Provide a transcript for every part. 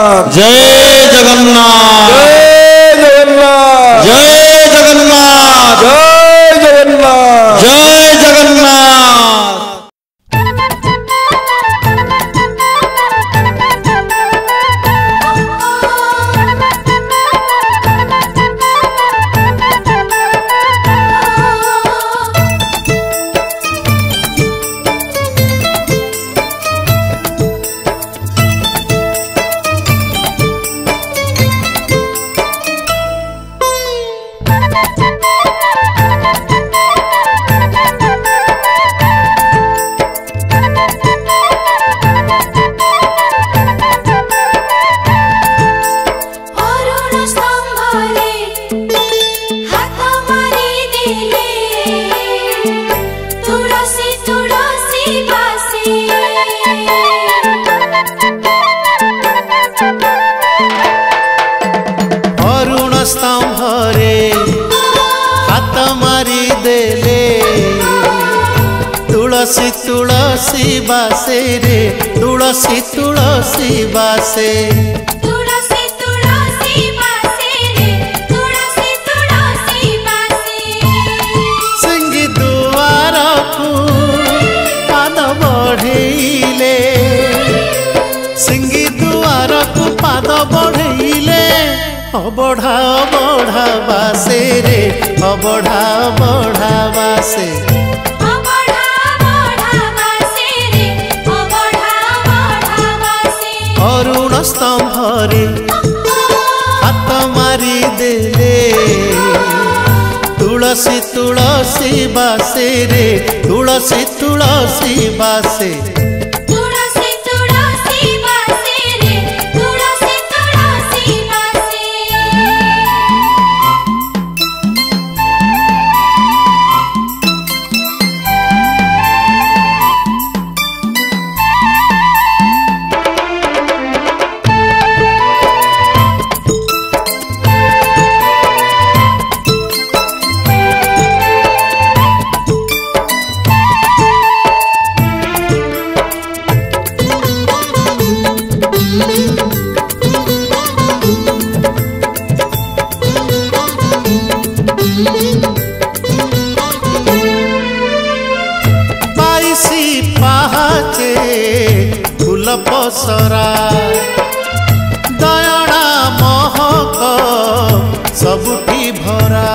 जय जगन्नाथ जय जगन्नाथ जय जगन्नाथ जय जगन्नाथ जय जगन्नाथ। तुलसी तुलसी बासे रे तुलसी तुलसी बासे तुलसी तुलसी बासे रे तुलसी तुलसी बासे सिंगी दुआर को पाद बढ़ेले सिंगी दुआर को पाद बढ़ेले अबढ़ा बढ़ा बासे रे अबढ़ा बढ़ा बासे अरुण स्तंभरे हाथ मारी देले तुलसी तुलसी बासे रे तुलसी तुलसी बासे तुलसी तुलसी बासे रे तुलसी तुलसी बासे पसरा दयणा महक सबुठी भरा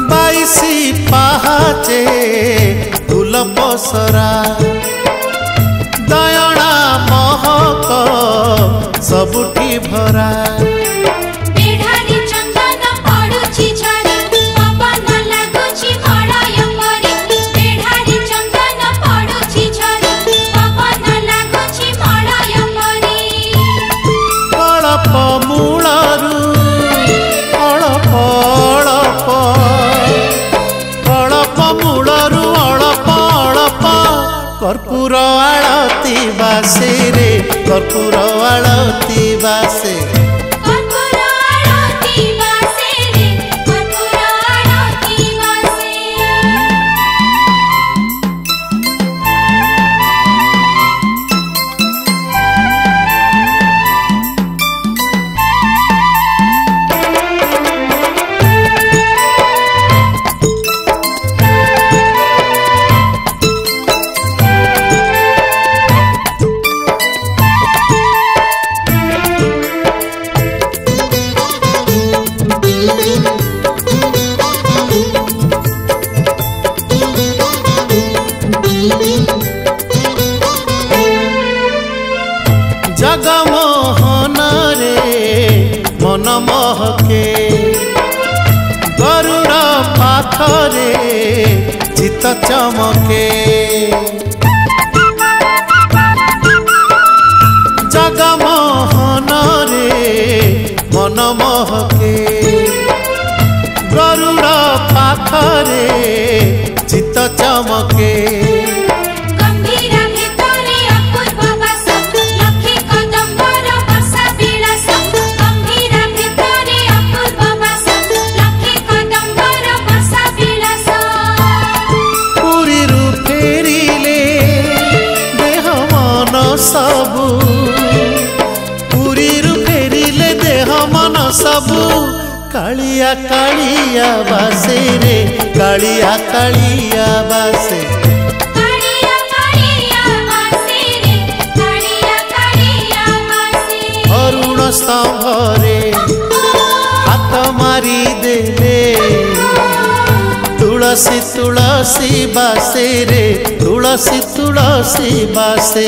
बाईसी पाहाचे फूल पसरा दयणा महक सबुठी भरा कर्पूर आळती बासे रे कर्पूर आळती बासे कर्पूर आळती बासे रे कर्पूर आळती बासे जगमोहन रे मन महके गरुड़ पाखरे चित चमके जगमोहन रे मन महके गरुड़ पाखरे चित चमके सबू कालिया कालिया बासे रे कालिया कालिया बासे कालिया कालिया बासे रे कालिया कालिया बासे अरुण स्तंभरे हाथ मारी देले तुलसी तुलसी बासे रे तुलसी तुलसी बासे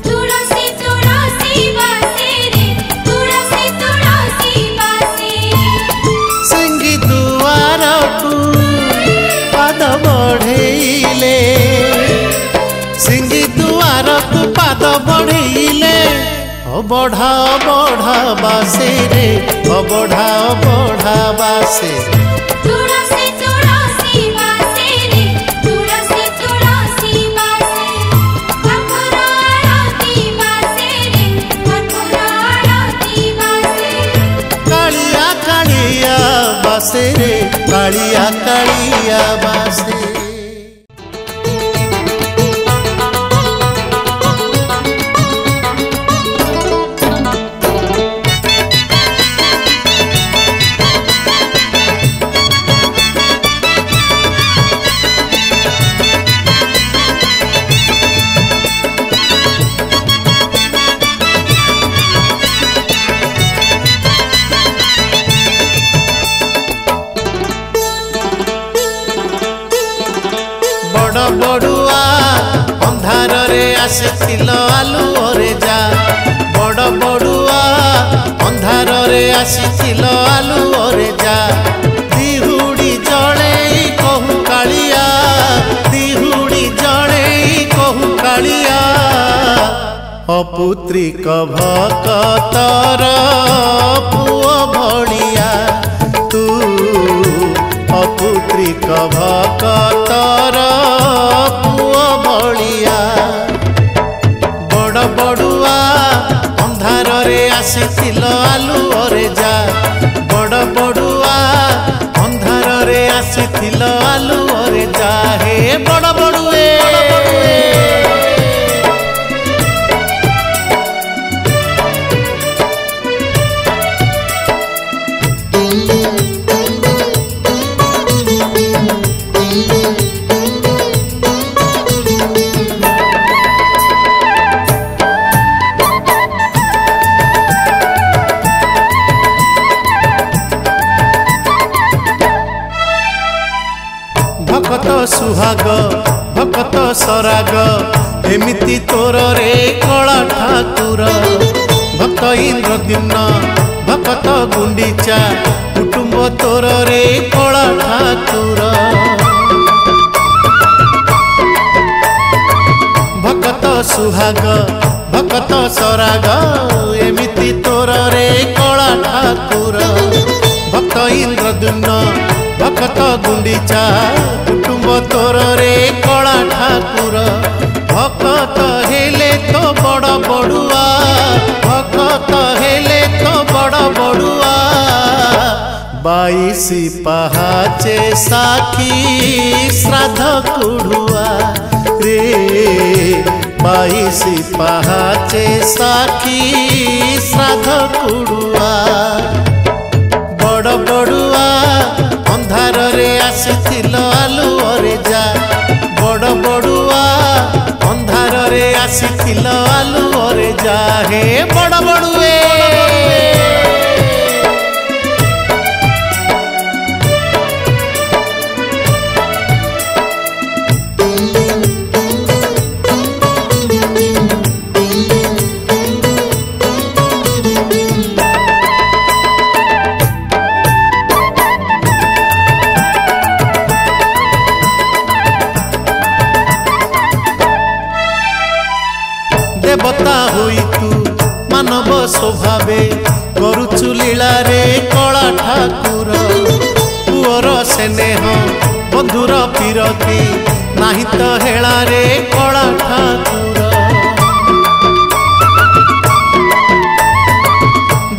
तुलसी तुलसी बासे रे तुलसी तुलसी बासे सिंगी दुआर को पाद बढ़ेले सिंगी दुआर को पाद बढ़ेले बढ़ा बढ़ा बासे रे बढ़ा बढ़ा बासे तुलसी तुलसी बासे रे तुलसी तुलसी बासे कर्पूर आरती बासे रे कर्पूर आरती बासे कालिया कालिया बासे रे कालिया कालिया बासे बड़ुआ अंधार रे आसिथिल आलुओरे जा बड़ बड़ुआ अंधार रे आसिथिल आलुओरे जा दिहुड़ी जड़े कहू कालिया दिहुड़ी जड़े कहू कालिया अपुत्रिक भक्तर पुओ भलिया तू अपुत्रिक भक्तर पुओ भलिया बड़ बड़ुआ अंधार रे आसिथिल आलुओरे जा बड़ बड़ुआ अंधार रे आसिथिल आलुओरे जा हे बड़ बड़ुए भक्त सुहाग भक्त सराग एमिति तोर रे कला ठाकुर भक्त इंद्रद्युम्न भक्त गुंडीचा कुटुंब तोर रे कला ठाकुर भक्त सुहाग भक्त सराग एमिति तोर रे कला ठाकुर भक्त इंद्रद्युम्न भक्त गुंडीचा कुटुंब तोर रे कला ठाकुर भक्त हेले तो बड़ बड़ुआ भक्त हेले तो बड़ बड़ुआ 22 पहाचे साखी श्राद्ध कुड़ुआ रे 22 पहाचे साखी श्राद्ध कुड़ुआ बड़ बड़ुआ अंधार रे आसिथिल आलुओरे जा बड़ बड़ुआ अंधार रे आसिथिल आलुओरे जा हे बड़ बड़ुए देवता होई तू मानव स्वभावे करुचु लीला रे कला ठाकुर पुअर स्नेह बंधुर पीरती नाही तो हेला रे कला ठाकुर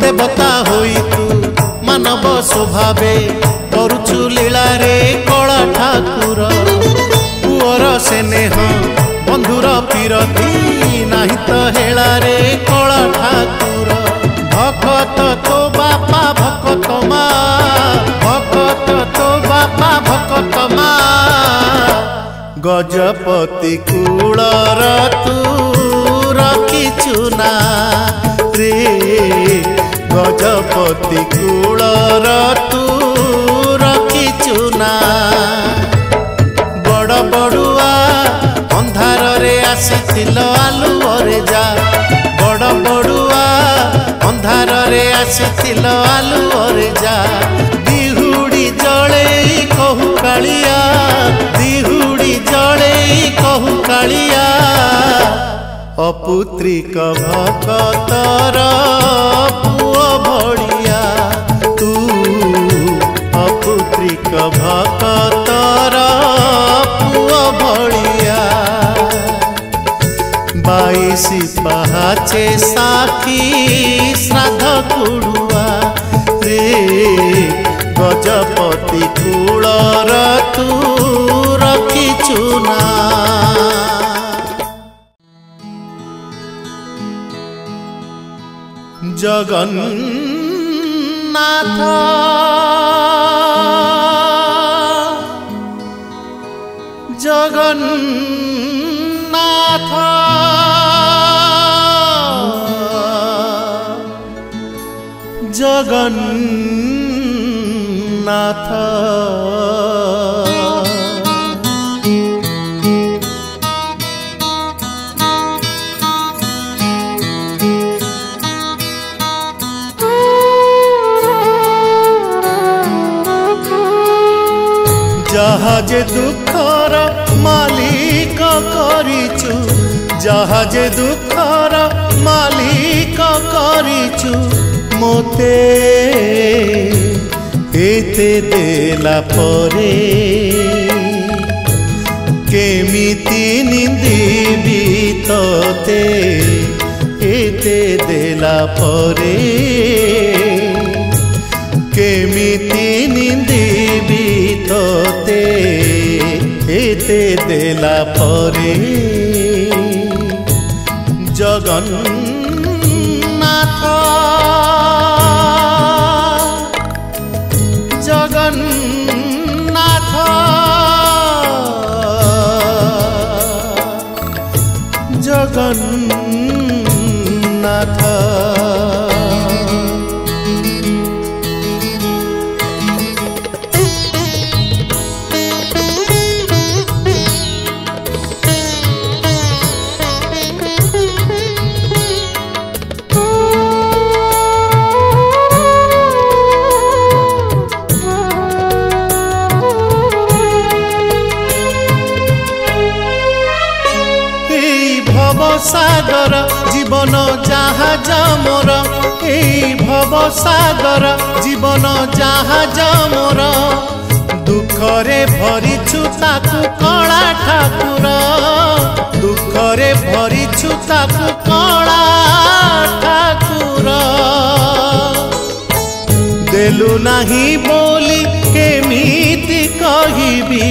देवता होई तू मानव स्वभावे करुचु लीला रे कला ठाकुर पुअर स्नेह बंधुर पीरती नाही तो हेला रे कला ठाकुर भक्त तो बापा भक्त गजपति कूलर तू रखिचु ना रे गजपति कूलर तू रखिचु ना बड़ बड़ुआ अंधार रे आसीथिल आलुओरे जा बड़ बड़ुआ अंधार रे आसीथिल आलुओरे जा दिहुड़ी जले कहू कालिया दिहुड़ी जले कहू कालिया अपुत्रिक भक्तर पुओ भड़िया तू अपुत्रिक भक्तर पुओ भड़िया 22 पहाचे साखी श्राद्ध कुड़ुआ रे गजपति कूलर तू रखिचु ना जगन्नाथ जगन्नाथ जगन्नाथ जहाजे दुखर मालिक करिचु जहाजे दुखर मालिक करिचु मोते एते देला परे केमिति निंदिबी तोते एते देला परे केमिति निंदिबी तोते एते देला परे जगन्नाथ जगन्नाथ जगन्नाथ सागर जीवन जहाज मोर भव सागर जीवन जहाज मोर दुखरे भरिछु ताकु कला ठाकुर दुखरे भरिछु ताकु कला ठाकुर देलु नाही बोली केमिति कहिबी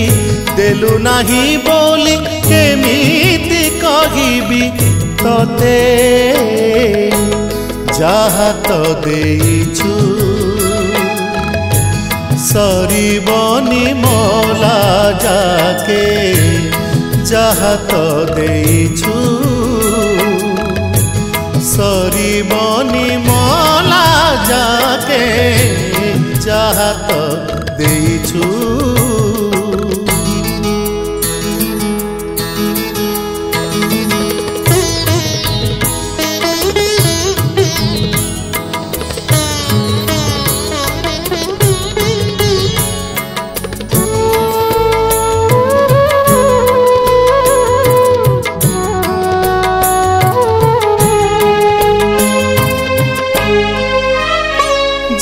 देलु नाही बोली केमिति कहिबी तोते जहा तो देइछु सरीबनी मौला जाके जहा तो देइछु सरीबनी मौला जाके जहा तो देइछु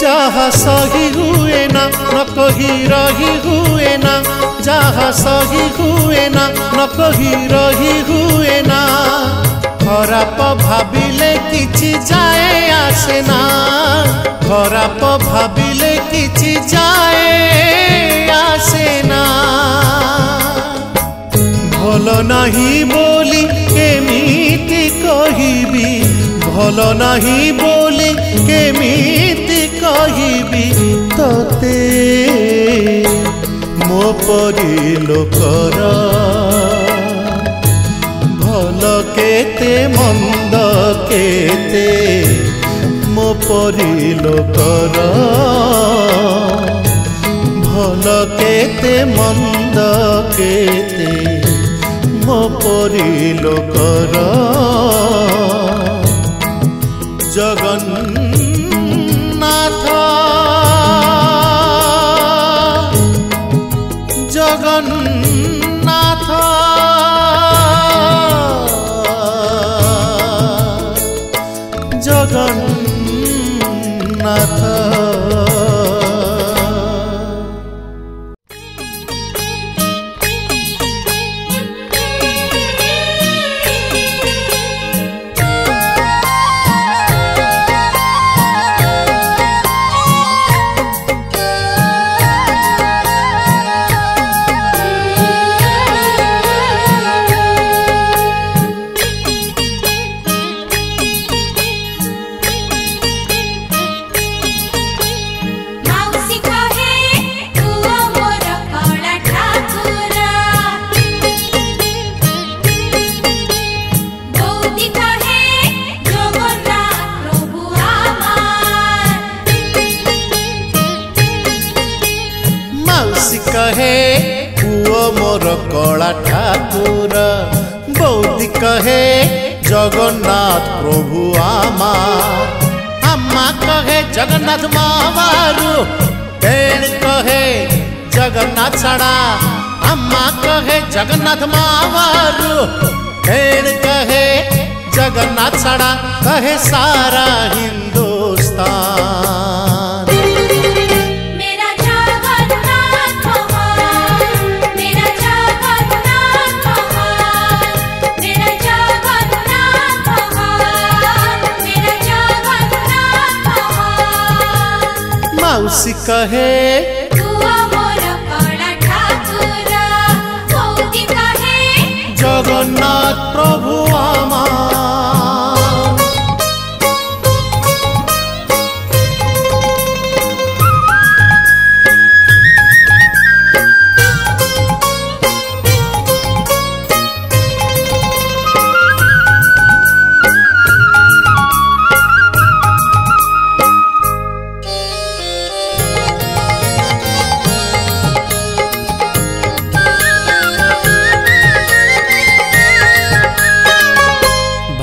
जहाँ सही हुए ना न कही रही हुए ना जहाँ सही हुए ना न कही रही हुए ना खराप भाविले किछि जाए आसे ना खराप भाविले किछि जाए आसे ना भल नाही बोली केमिति कहिबी भल नाही बोली केमिति कहिबी तोते मो परी लोकर ଭଲ କେତେ ମନ୍ଦ କେତେ ମୋ ପରି ଲୋକର ଭଲ କେତେ ମନ୍ଦ କେତେ ମୋ ପରି ଲୋକର ଜଗନ୍ନାଥ ଜଗନ୍ନାଥ ଜଗନ୍ନାଥ कहे पुओ मोर कला ठाकुर बौदी कहे जगन्नाथ प्रभु आमार अम्मा कहे जगन्नाथ मावारू बेण कहे जगन्नाथ छड़ा अम्मा कहे जगन्नाथ मावारू बेण कहे जगन्नाथ छड़ा कहे सारा हिंदुस्तान मौसी कहे जगन्नाथ प्रभु आमार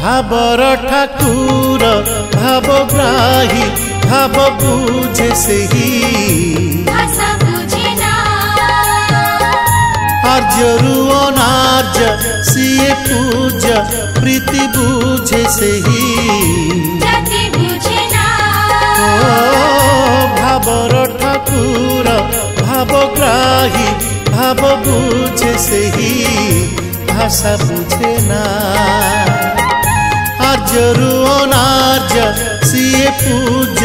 भावर ठाकुर भावग्राही भाव बुझे सही आर्यरु अनार्य सिए पूज प्रीति बुझे सही भावर ठाकुर भावग्राही भाव बुझे सही भाषा बुझे ना आर्यरु अनार्य सिए पूज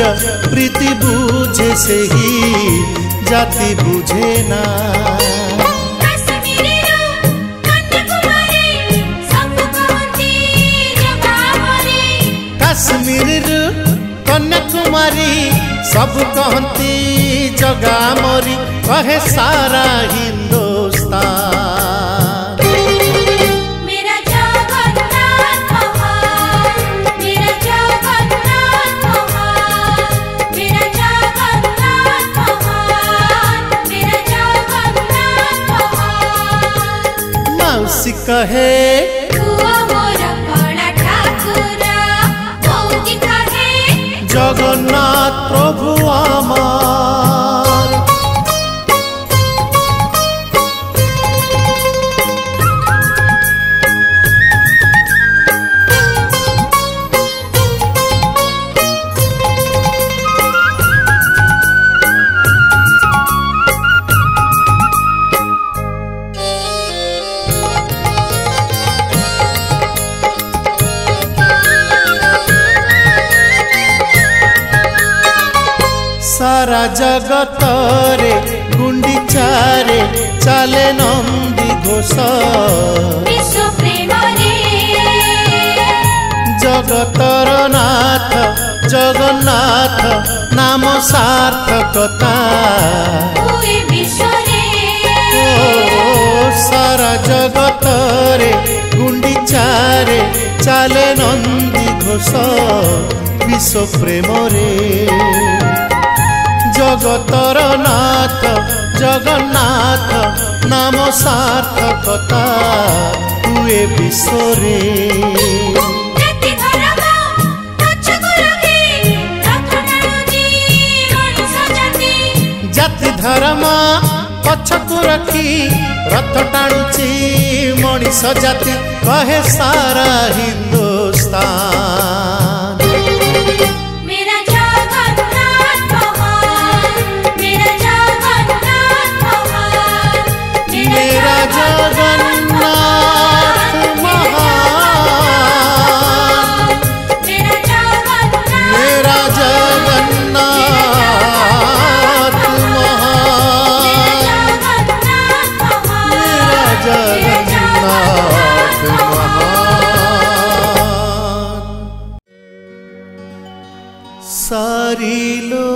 प्रीति बुझे सही जाति बुझे ना काश्मीर कन्याकुमारी सब कहती जगा मरी कहे सारा हिंदुस्तान मौसी कहे जगन्नाथ प्रभु आमार सारा जगत रे गुंडीचारे चले नंदी घोष जगतर नाथ जगन्नाथ नाम सार्थकता सारा जगत रे गुंडीचारे ଚାଲେ ନନ୍ଦୀ ଘୋଷ ବିଶ୍ୱ ପ୍ରେମରେ ଜଗତର ନାଥ ଜଗନ୍ନାଥ ନାମ ସାର୍ଥକତା ହୁଏ ବିଶ୍ୱରେ ଜାତି ଧର୍ମ ପଛକୁ ରଖି ରଥ ଟାଣୁଛି ମଣିଷ ଜାତି କହେ ସାରା ହିନ୍ଦୁସ୍ତାନ मेरा जगन्नाथ महान मेरा जगन्नाथ महान मेरा जगन्नाथ महान मेरा जगन्नाथ मेरा जगन्नाथ जगन्नाथ महान सारी लो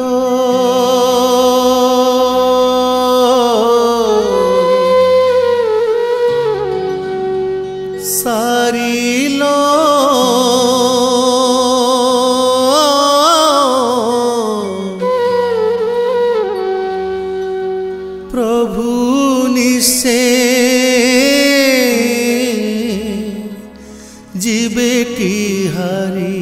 सारी लो प्रभु निसे जीवेटी हारी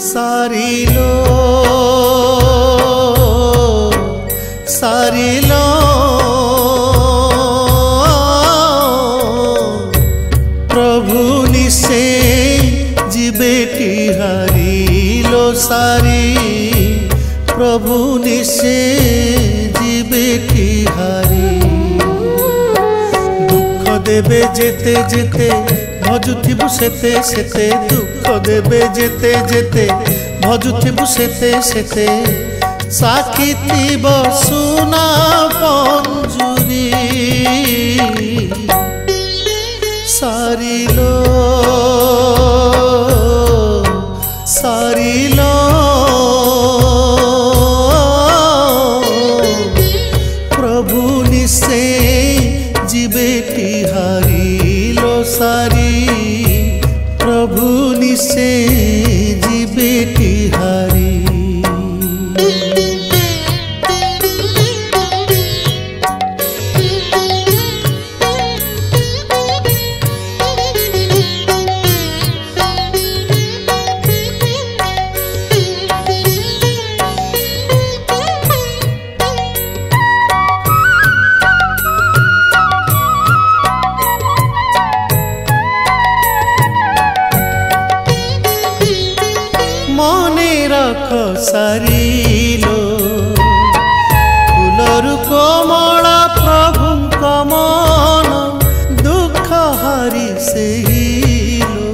सारी लो प्रभु निसे जीवेटी हारी लो सारी प्रभु निसे जीवेटी हारी दुख देबे जेते जेते भजुथिबु सेते सेते दुख देबे जेते जेते भजुथिबु सेते सेते साखिथिब सुना पंजुरी सारिलो प्रभु निसे जीवेटी हारिलो सारी प्रभु निसे जीवेटी हारी सारिलो फुलरु कोमल प्रभु मन दुख हारी सेहिलो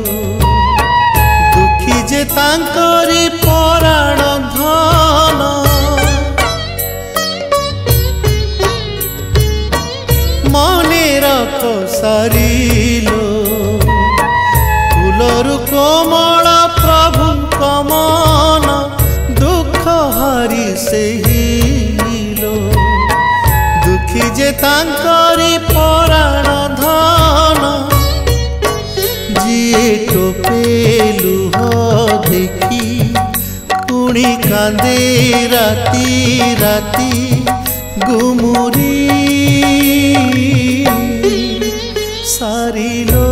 दुखी जे तांकरी पराण धन मने रख सारिलो फुलरु कोमल प्रभु मन हारी सेहिलो दुखी जे तांकरी पराण धन जिए टोपेलु देखी पुणी कांदे राती राती गुमुरी सारिलो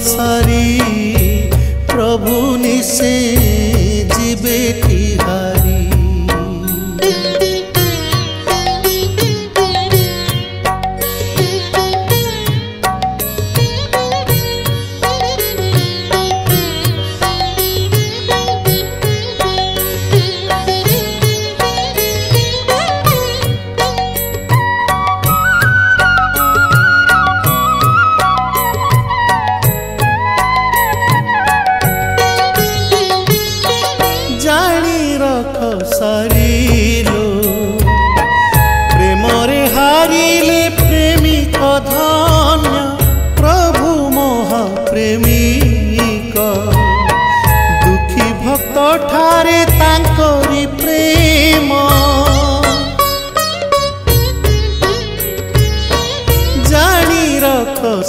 सारी प्रभु निसे जीवेटी हारी जानी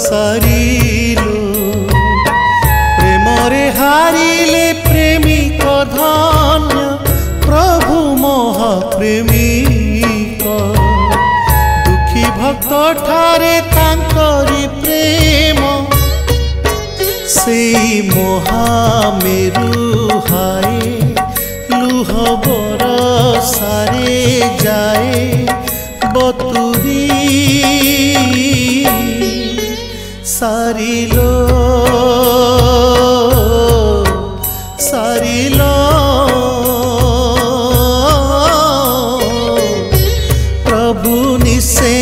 सारिलु प्रेमरे हारिले प्रेमिक धन्य प्रभु महाप्रेमिक दुखी भक्त ठारे तांकरी प्रेम से महामेरु हाय लुह बरसारे जाए बतुरी सारिलो प्रभु निसे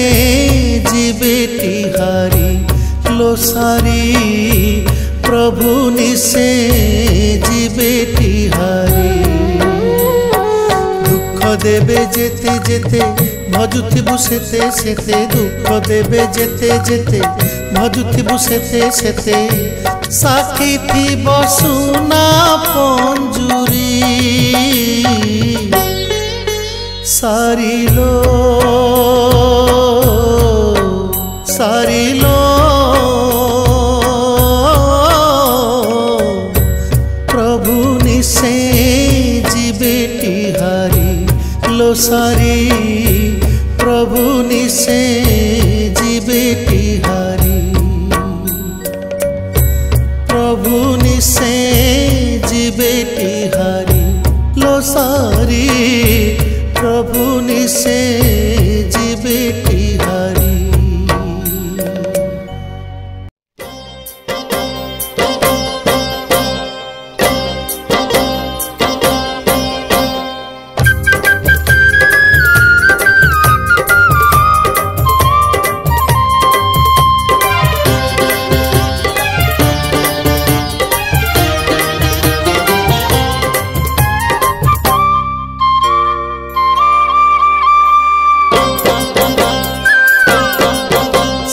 जीवेटी हारी लो सारी प्रभु निसे जीवेटी हारी दुख देबे जेते जेते भजुथिबु सेते सेते दुख देबे जेते जेते भजुथिबु सेते सेते साखी थिब सुना पंजुरी सारिलो प्रभु निसे जीवेटी हारी लो सारी प्रभु निसे जीवेटी हारी प्रभु निसे जीवेटी हारी लो सारी प्रभु निसे जीवेटी हारी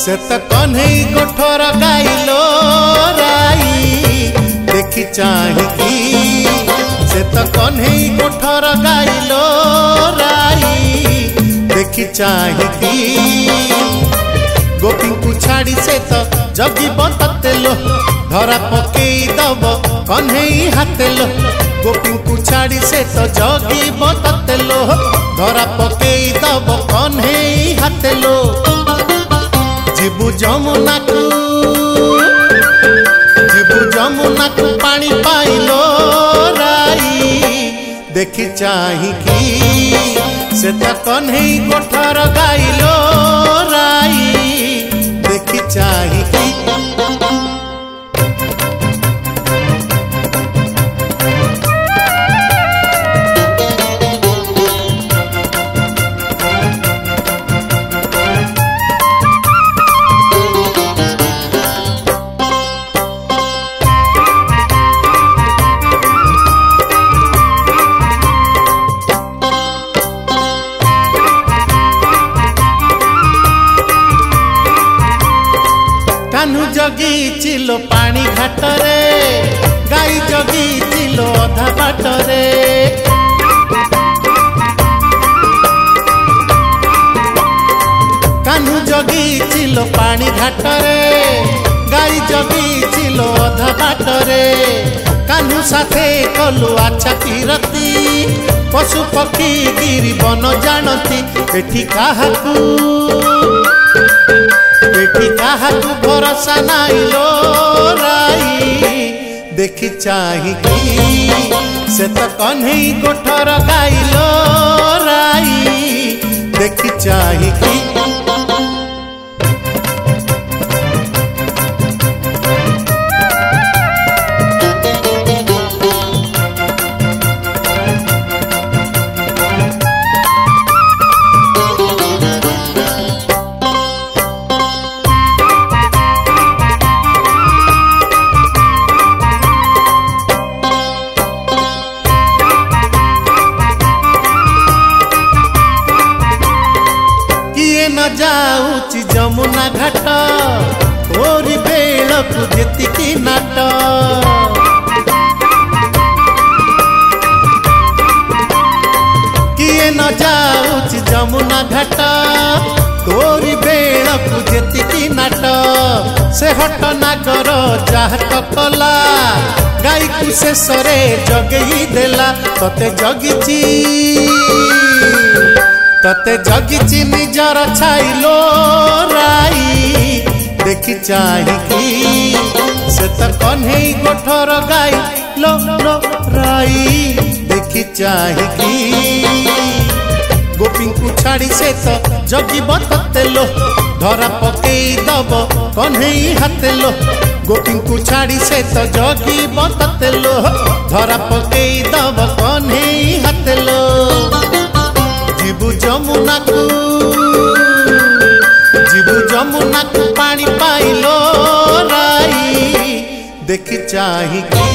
से तो कन्हई गोठर गाइलो राई देखी चाहिकी से तो कन्हई गोठर गाइलो राई देखी चाहिकी गोपी को छाड़ी से तो जगी बततेलो धरा पकई दब कन्हई हाथेलो गोपी को छाड़ी से तो जगी बततेलो धरा पकई दब कन्हई हाथेलो जीबु जमुना को पानी पाइलो राई देखी चाहिकी से तो कन्हई गोठर गाइलो राई देखी चाहिकी कान्हू जगी चिलो पानी घाटरे गाई जगी चिलो अधा बाटरे कान्हू जगी चिलो पानी घाटरे गाई जगी चिलो अधा बाटरे कान्हू साथे कलु आछा किरती पशु पक्षी गिरी बन जानती एठी काहाकू भरोसा नाइलो राई देखी चाहिकी से तो कन्हई गोठर गाइलो राई देखी चाहिकी जाऊची जमुना घाट ओरी बेलकु जेतिकी नाट किए न जाऊची जमुना घाट तोरी बेलकु जेतिकी नाट हट नागर जाहत कला गाई को शेषरे जगई देला तते जगिची निजर छाइलो राई देखी चाहिकी से त कन्हई गोठर गाई लो राई देखी चाहिकी गोपी को छाड़ी से तो जगिब ततेलो धरा पकई दब कन्हई हातेलो गोपी को छाड़ी से तो जगिब ततेलो धरा पकई दब कन्हई हातेलो जीवु जमुना को पानी पाइलो राई देखी चाहिकी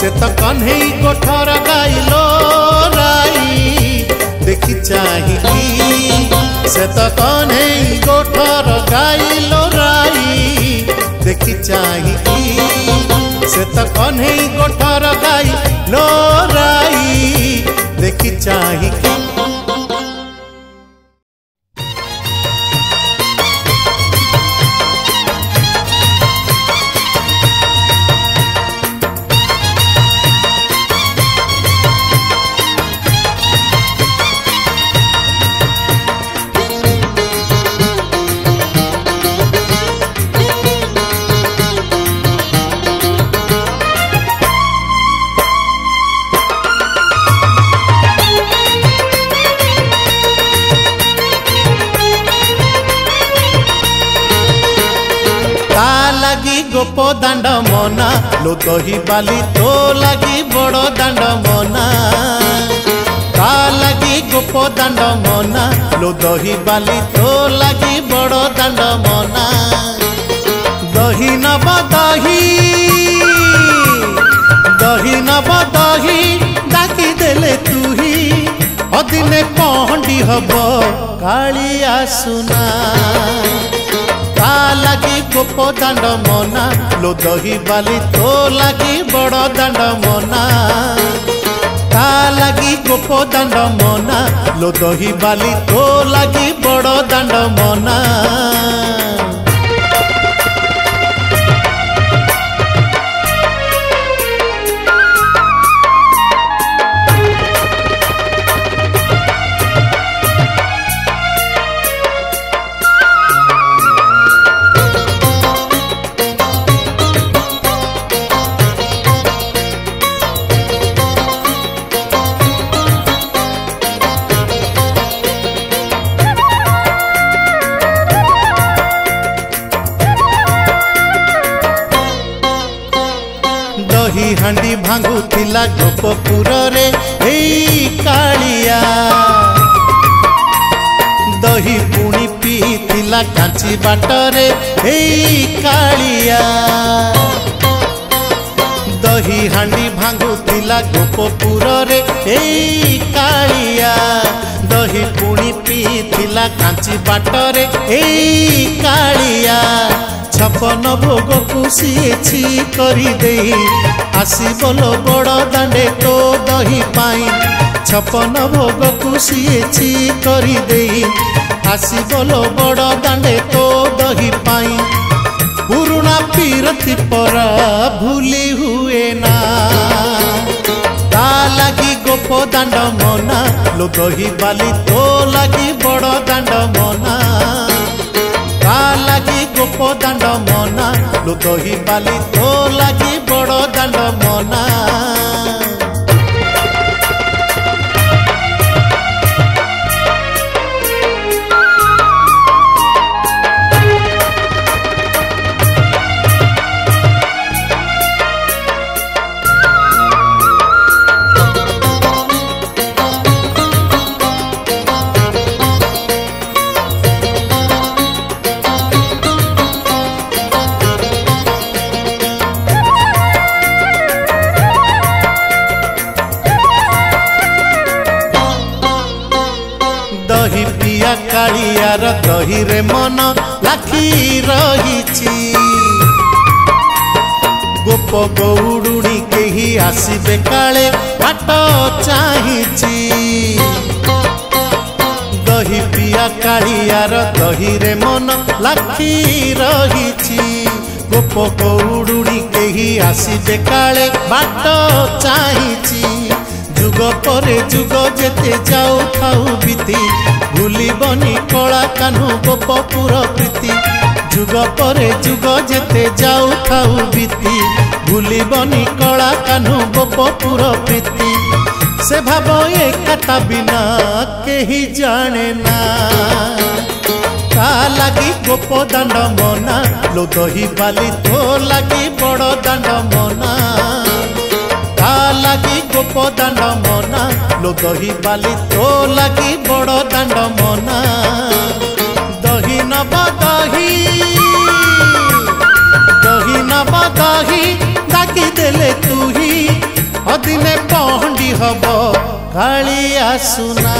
से तो कन्हई गोठर गाइलो राई देखी चाहिकी से तो कन्हई गोठर गाइलो राई देखी चाहिकी से तो कन्हई गोठर गाइलो राई देखी चाहिकी गोप दांड मना लो दही बाली तो लगी बड़ दांड मना ता लगी गोप दांड मना लो दही बाली तो लगी बड़ दांड मना दही नब दही डाकी देले तुही अदिने पहंडी हब कालिया सुना लगी गोप दांड मना लो दही बाली तो लगी बड़ दांड मना ता लगी गोप दांड मना लो दही बाली तो लगी बड़ दांड मना दही हांडी भांगुथिला गोपपुर रे एई कालिया दही पुणी पीथिला कांची बाटरे एई कालिया दही हांडी भांगुथिला गोपपुर रे एई कालिया दही पुणी पीथिला कांची बाटरे एई कालिया छपन भोग को सीएछि करी दे आसी बोलो बड़ दांडे तो दही पाई छपन भोग को सीएछि करी दे आसी बोलो बड़ दांडे तो दही पाई पुरुना पीरती परा भूली हुए ना ता लगी गोप दांड मना लो दही बाली तो लगी बड़ दांड मना लगी गोप दांड मना लो दही बाली तो लगी बड़ दांड मना दही पिया कालियार दही रे मन लाखी रही गोप गौड़ुणी केही आसबे काले बाट चाहिए दही पिया कालियार दही रे मन लाखी रही गोप कौड़ुड़ी केही आसीबे काले बाट चाहिछि जुग परे जुग जेते जाऊ थाऊ बीती भूलिबनी कला कान्हू गोपपुर प्रीति जुग परे जुग जेते जाऊ थाऊ बीती भूलिबनी कला कान्हू गोपपुर प्रीति से भाव एकाता बिना केही जाने ना ता लगी गोप दांड मना लो दही बाली तो लगी बड़ दांड मना ता लगी गोप दांड मना लो दही बाली तो लगी बड़ दांड मना दही नब दही नब दही डाकी देले तू ही अदिने पहंडी हब कालिया सुना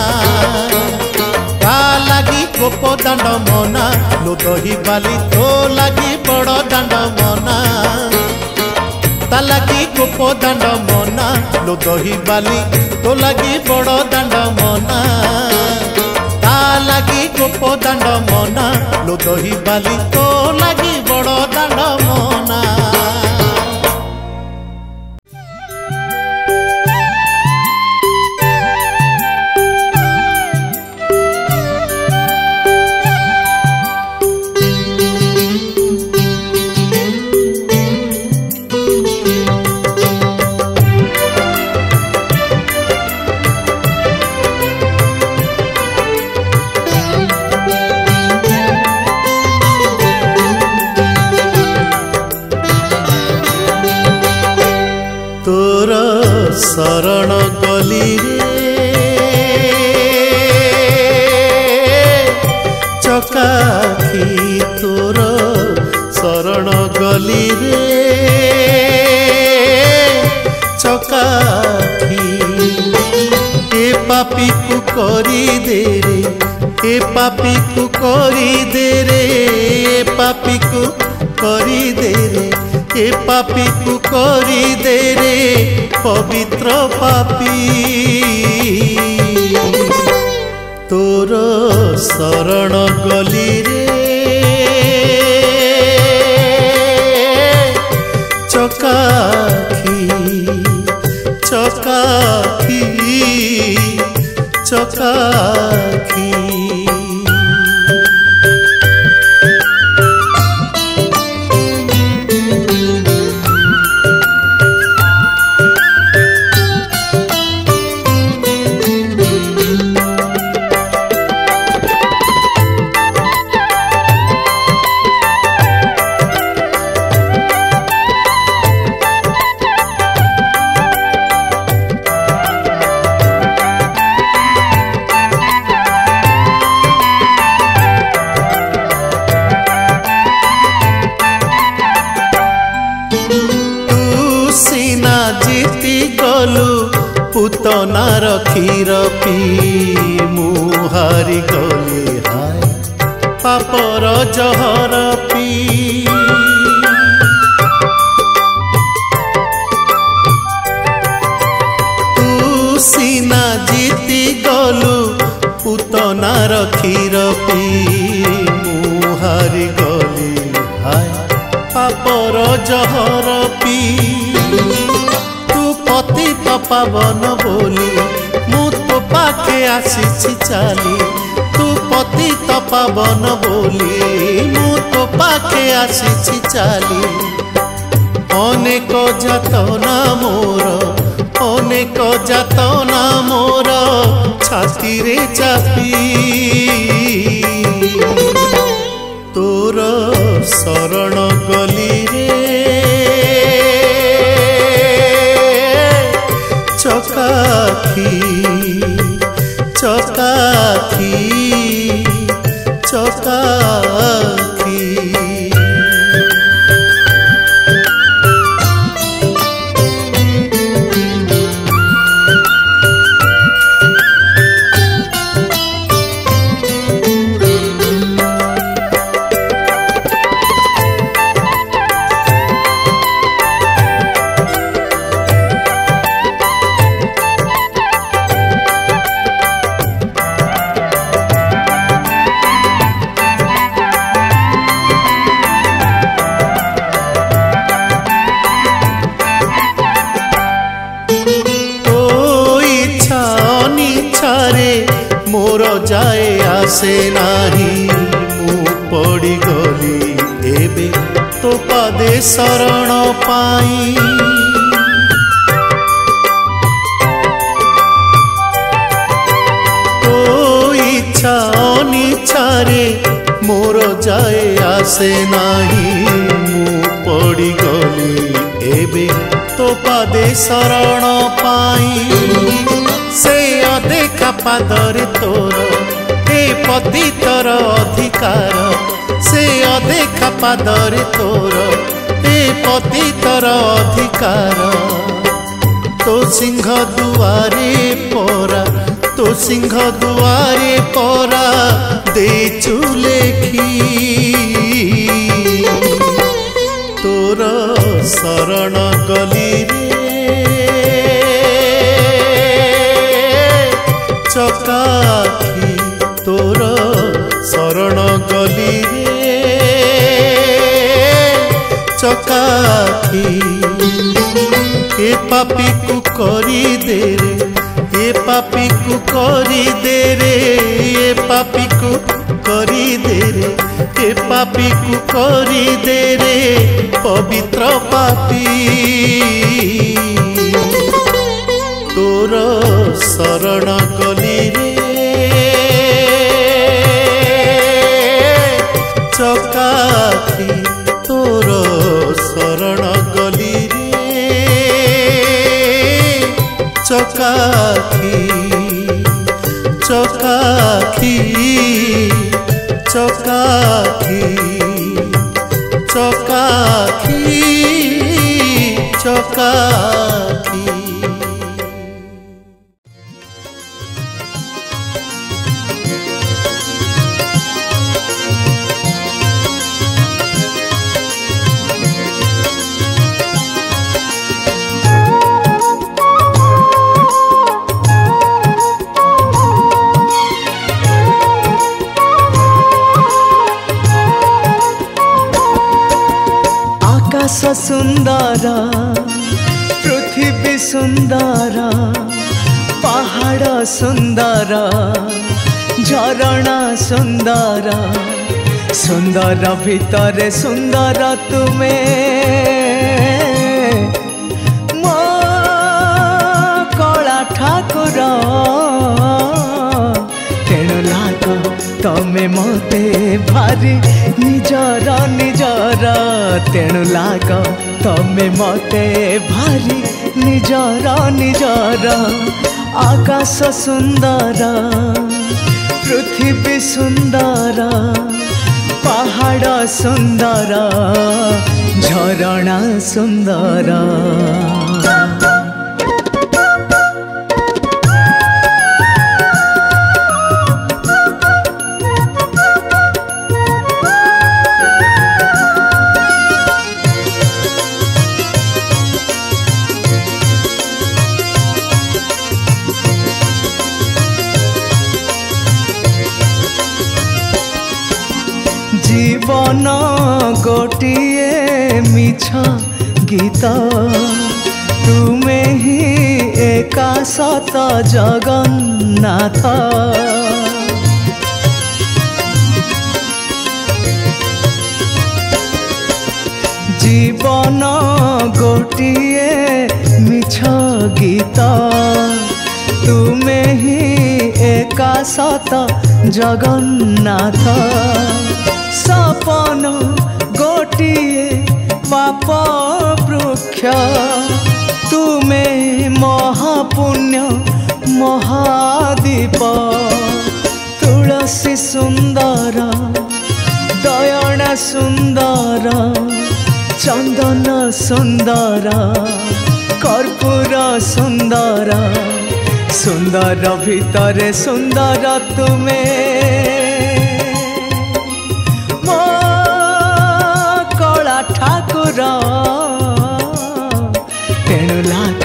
ता लगी गोप दांड मना लो दही बाली तो लगी बड़ दांड मना ता लगी गोप दांड मना लो दही बाली तो लगी बड़ दांड मना ता लगी गोप दांड मना लो दही बाली तो लगी बड़ दांड मना शरण गली रे चकाखी तोर शरण गली रे चकाखी ए पापी को करी दे रे ए पापी को करी दे रे ए पापी को करी दे रे ए पापी को करी दे रे पवित्र पापी तोर शरण गली रे चकाखी चकाखी चकाखी पुतनार क्षीर पी मुहारी गली हाय पापर जहर पी तू सीना जीती गलु पुतनार क्षीर पी मुहारी गली हाय पापर जहर पी पतित पावन बोली मु तो पाखे आसी चाली तू पतित पावन बोली मु तो पाखे आसी चाली अनेक जातना मोर अनेक जातना मोर छाती रे चापी तोर शरण गली रे चकाखी चकाखी चकाखी जाए आसे नाही मु पड़ी गली एबे तो पादे शरण पाई तो इच्छा अनिच्छारे मोर जाए आसे नाही मु पड़ी गली एबे तो पादे शरण पाई से अदेखा पादरे तोर हे पतितर अधिकार से अदेखा पादरे तोर हे पतितर अधिकार तो सिंह दुआरे परा तो सिंह दुआरे परा देचु लेखी तोर शरण गली चकाखी तोर शरण गली चकाखी ए पापी को करी दे रे ए पापी को करी दे रे ए पापी को करी दे रे ए पापी को करी दे रे पवित्र पापी तोर शरण गली चकाखी तोर शरण गली चकाखी चकाखी चकाखी चकाखी चकाखी सुंदर पृथ्वी सुंदर पहाड़ सुंदर झरणा सुंदर सुंदर भीतर सुंदर तुमे मो कला ठाकुर तेणु लाग तमे मते भारी निजर निजर तेणु लाग तमे मते भारी निजर निजर आकाश सुंदर पृथ्वी सुंदर पहाड़ सुंदर झरणा सुंदर जीवन गोटिए मिछ गीत तुमे ही एका सत जगन्नाथ जीवन गोटिए मिछ गीत तुमे ही एका सत जगन्नाथ सपन गोटिए पाप वृक्ष तुमे महापुण्य महादीप तुलसी सुंदर दयण सुंदर चंदन सुंदर कर्पूर सुंदर सुंदर भीतर सुंदर तुमे मो कला ठाकुर तेणु लाग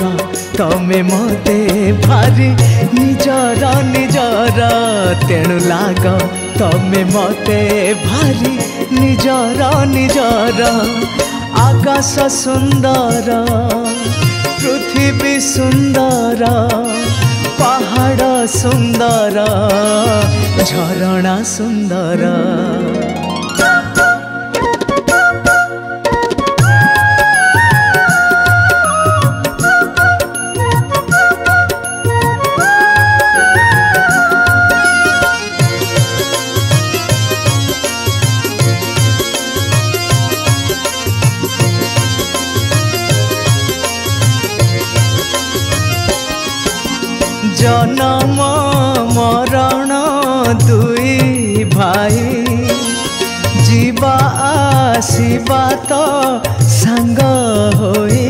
तमे मते भारी निजर निजर तेणु लाग तमे मते भारी निजर निजर आकाश सुंदर पृथ्वी सुंदर पहाड़ सुंदर झरणा सुंदर जन्म मरण दुई भाई जीवा आसीबा तो संग होई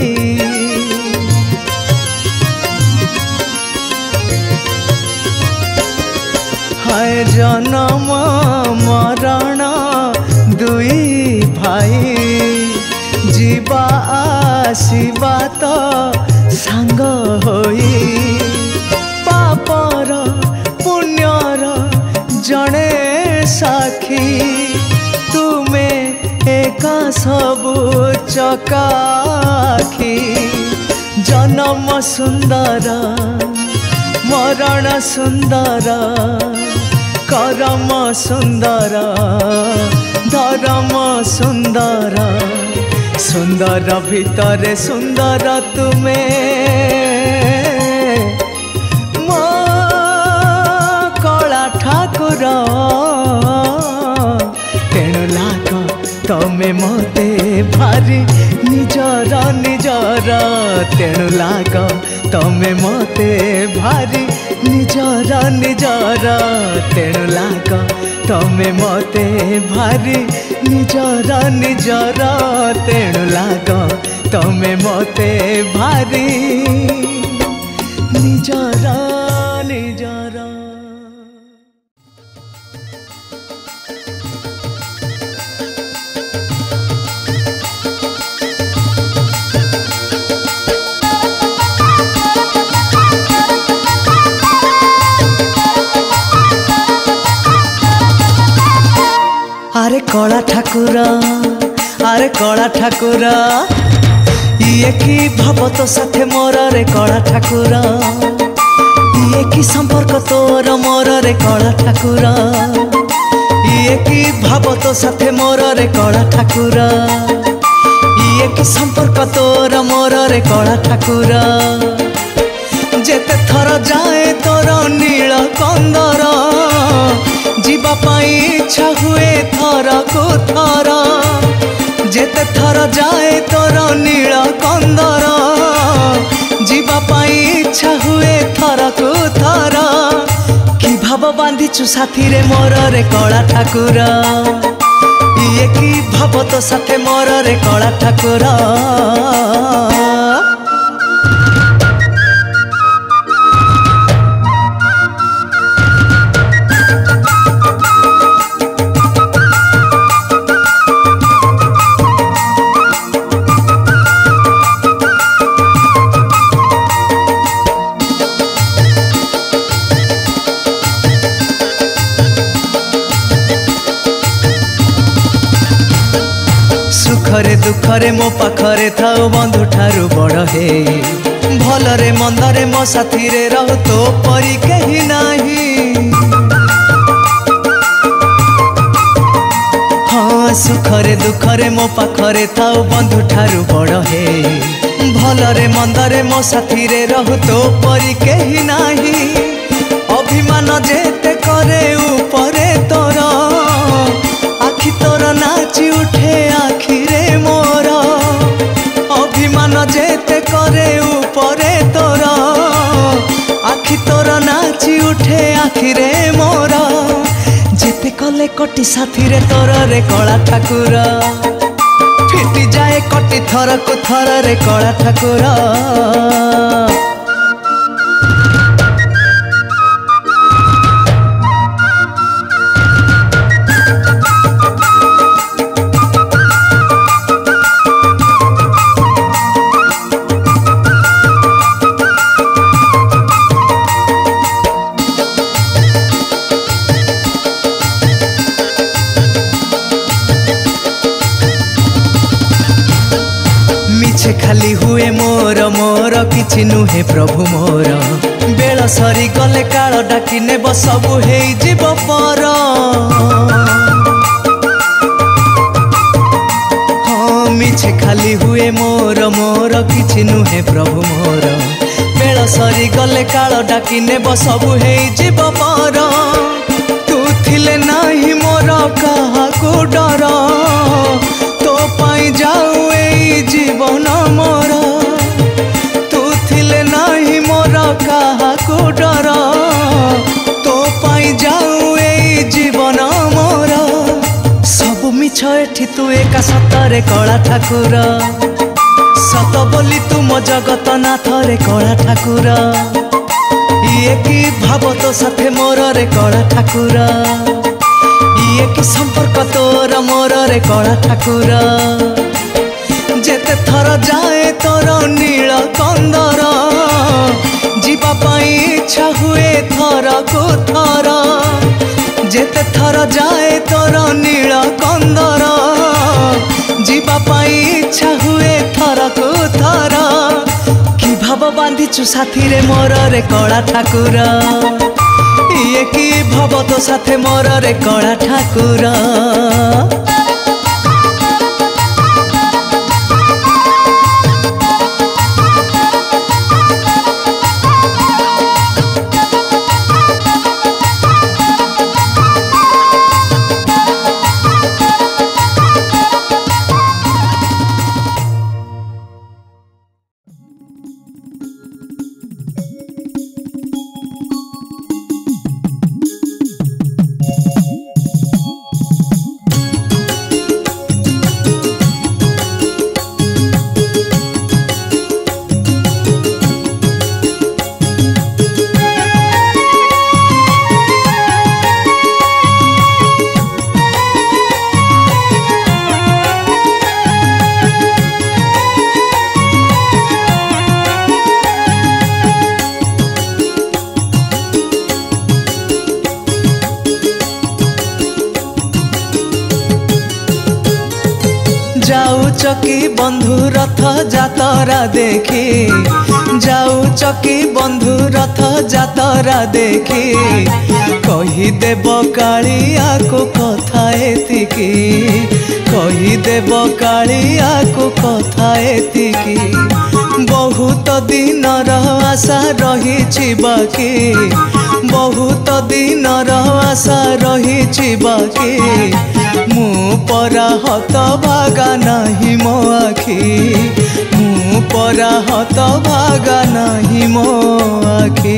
हाय जन्म मरण दुई भाई जीवा आसीबा तो संग होई पापर पुण्यर जड़े साखी तुमे एका सबु चकाखी जन्म सुंदर मरण सुंदर करम सुंदर धर्म सुंदर सुंदर भितर सुंदर तुमे ठाकुर तेणु लाग तमे मते भारी निजर निजर तेणु लाग तमे मते भारी निजर निजर तेणु लाग तमे मते भारी निजर निजर तेणु लाग तमे मते भारी निजर निजर अरे कला ठाकुर अरे कला ठाकुर ये की भाव तो साथे मोर रे कला ठाकुर ये की संपर्क तोर मोर रे कला ठाकुर ये की भाव तो साथे मोर रे कला ठाकुर ये की संपर्क तोर मोर रे कला ठाकुर जेते थर जाए तोर नील कंदर जीवा पाई इच्छा हुए थर को थर जेते थर जाए तोर नील कंदर जीवा पाई इच्छा हुए थर को थर कि भाव बांधिचु साथी रे मोर रे कला ठाकुर ये की भाव तो साथे मोर रे कला ठाकुर सुखरे दुखरे मो पाखरे थाओ बंधु ठारू बड़ हे भलरे मंदरे मो साथी रे रहो तो परी कहीं नहीं हाँ सुखरे दुखरे मो पाखरे थाओ बंधु ठारू बड़ हे भलरे मंदरे मो साथी रे रहो तो परी कहीं नहीं अभिमान जेते करे ऊपरे तोर आखि तोर नाची उठे आखि रे मोर अभिमान जेते करे ऊपरे तोर आखि तोर नाची उठे आखि रे मोर जेते कले कटी साथी रे तोर रे कला ठाकुर फिटी जाए कटी थर को थर रे कला ठाकुर खाली हुए मोर मोर किछि नुहे प्रभु मोर बेल सरी गले काल डाकी नेब सबु हेई जीव पर हाँ मिछे खाली हुए मोर मोर किछि नुहे प्रभु मोर बेल सरी गले काल डाकी नेब सबु हेई जीव पर तू थिले नाही मोर काहाकू डर तो पाई जाऊ एई जीवन मोर तू थिले नाही मोर काहाकू डर तो पाई जाऊ एई जीवन मोर सब मिछ एठी तू एका सतरे कला ठाकुर सत बोली तू मो जगत नाथ रे कला ठाकुर ये की भाव तो साथे मोर रे कला ठाकुर ये की संपर्क तोर मोर रे कला ठाकुर जेते थर जाए तोर नील कंदर जीवा पाई इच्छा हुए थर को थर जेते थर जाए तोर नील कंदर जीवा पाई इच्छा हुए थर को थर कि भाव बांधिचु साथी रे मोर रे कला ठाकुर ये की भाव तो साथे मोर रे कला ठाकुर चकी बंधु रथ जातरा देखी जाऊ चकी बंधु रथ जातरा देखी कही देव कालिया को कथा एतिकी कही देव कालिया को कथा एतिकी बहुत दिन आशा रही बाकी बहुत दिन आशा रही बाकी मु परा हत भागा नाही मो आखी मु परा हत भागा नाही मो आखी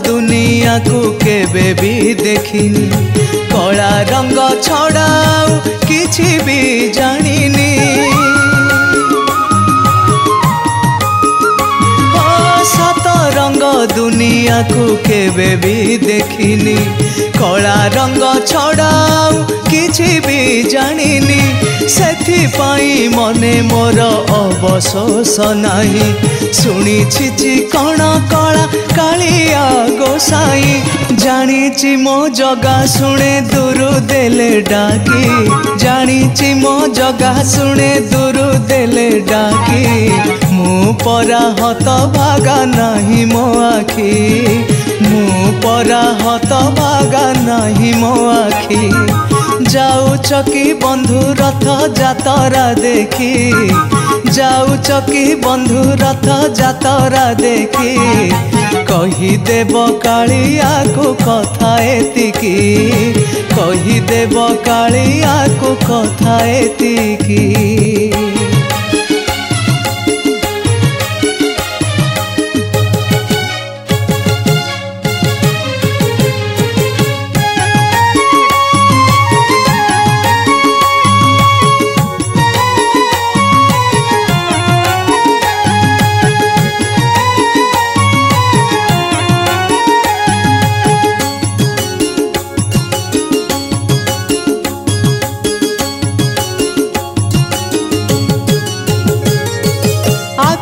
दुनिया को केबे भी देखिनी कला रंग छड़ाऊ किछि भी जानिनी सात रंग दुनिया को केबे भी देखिनी कला रंग छड़ाऊ किछि भी जानिनी सेथि पाई मने मोर अवशोष नाही शुणिछि चिकण कला कालिया गोसाई जानिछि मो जगा शुणे दूर देले डाकी जानिछि मो जगा शुणे दूर देले डाकी मु परा हत भागा नाही मो आखी मु परा हत भागा नाही मो आखी जाऊ चकी बंधु रथ जातरा देखी जाऊ चकी बंधु रथ जातरा देखी कही देव कालिया को कथा एतिकी कही देव कालिया को कथा एतिकी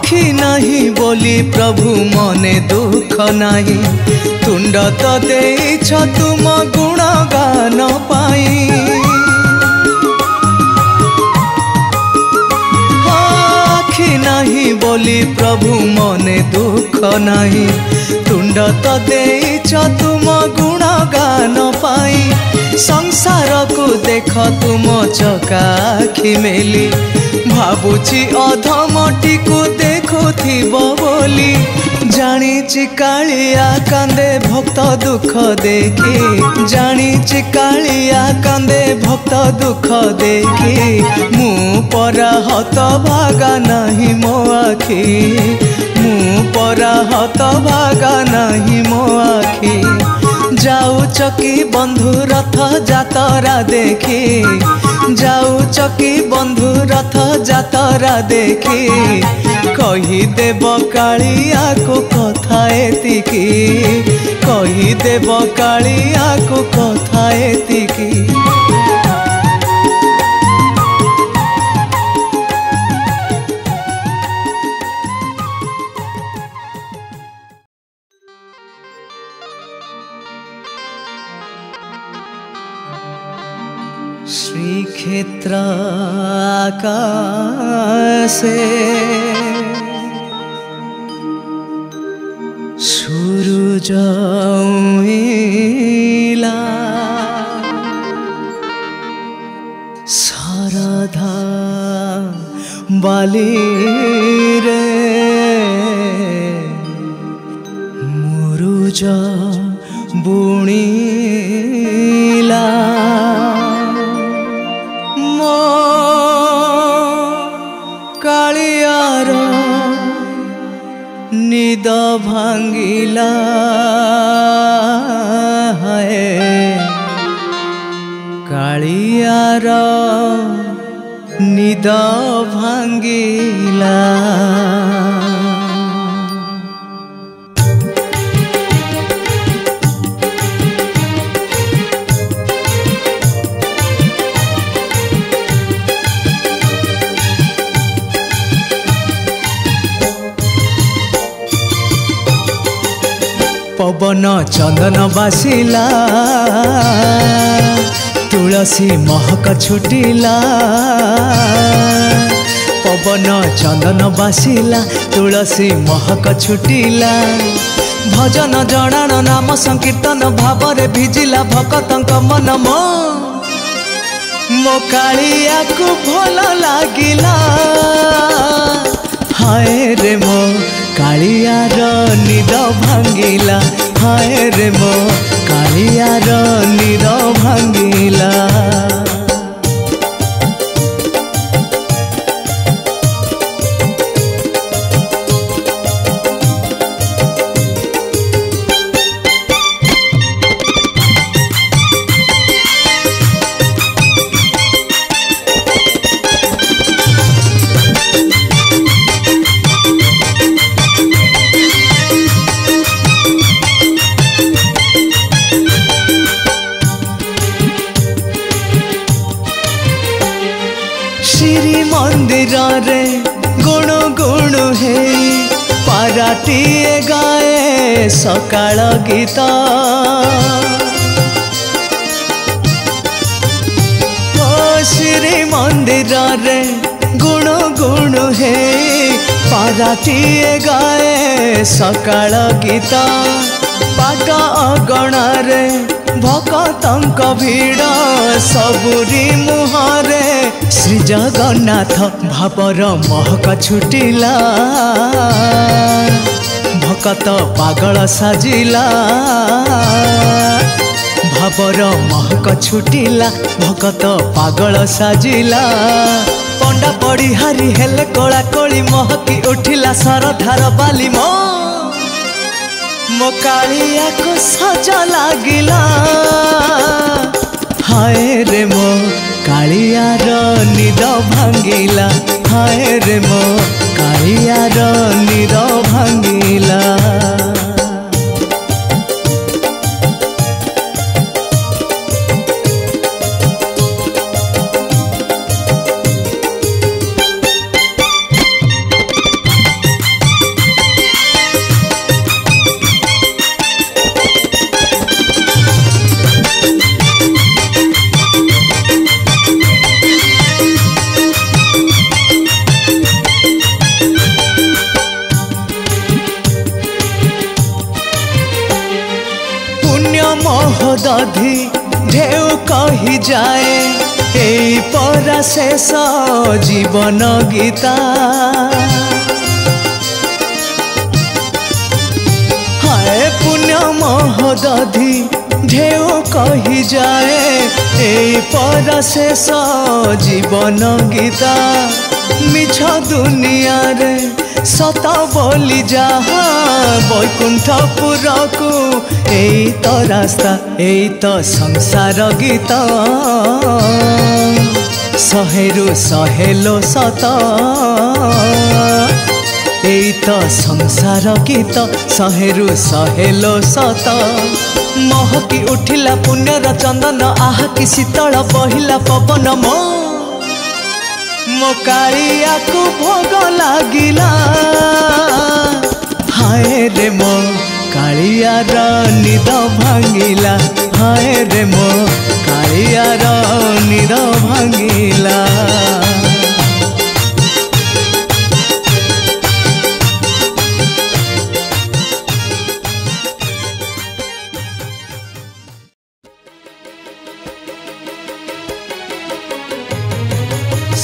आखि नहीं बोली प्रभु मने दुख नहीं तुंड तो देछ तुम गुणगान पाई आखि नहीं बोली प्रभु मने दुख नहीं तुंड तो देछ तुम गुणगान पाई संसार को देख तुम चकाखि मेली भाबुची अधमटी को देखुथिब बोली जानी कालिया कांदे भक्त दुख देखी जानी कालिया कांदे भक्त दुख देखी मु परा हत भागा नहीं मो आखी मु परा हत भागा नहीं मो आखी जाऊ चकी बंधु रथ जातरा देखी जाऊ चकी बंधु रथ जातरा देखी कही देव कालिया को कथा एतिकी कही देव कालिया को कथा एतिकी श्री क्षेत्र आकाशे सूरज उइला शारदा बाली रे मुरुज बुणीला कालियार निद भांगिला है कालियार निद भांगिला पवन चंदन बासिला तुलसी महक छुटिला पवन चंदन बासिला तुलसी महक छुटिला भजन जणान नाम संकीर्तन भावरे भिजिला भक्तंक मन मो कालिया को भल लागिला हाय रे मो कालियार निद भांगिला हाय रे मो कालियार निद भांगिला श्री मंदिर रे गुण गुण हे पाराटीए गाए सकाळ गीत ओ श्री मंदिर रे गुण गुण हे पाराटीए गाए सकाळ गीत पाट अगणारे भक्तंक भीड़ सबुरी मुहरे श्री जगन्नाथ भावर महक छुटिला भक्त पागल साजिला भावर महक छुटिला भक्त पागल साजिला पंडा पड़ी हारी हेले कोला कोली महकी उठिला सरधार बाली मो कालिया को सज लागिला हाय रे मो कालियार निद भांगिला हाय रे मो कालियार निद भांगिला दधि ढेउ कही जाए एई परा शेष जीवन गीता हाय पुण्य महोदधि ढेउ कही जाए एई परा शेष जीवन गीता मिछ दुनिया रे सत बोली जहा बैकुंठपुर को एई तो रास्ता एई तो संसार गीत शहेरु शहेलो सत एई तो संसार गीत शहेरु शहेलो सत महकी उठिला पुण्यर चंदन आहा कि शीतल बहिला पवन मो कालिया को भोग लागिला हाय रे मो कालिया रा निद भांगिला हाय रे मो कालिया रा निद भांगिला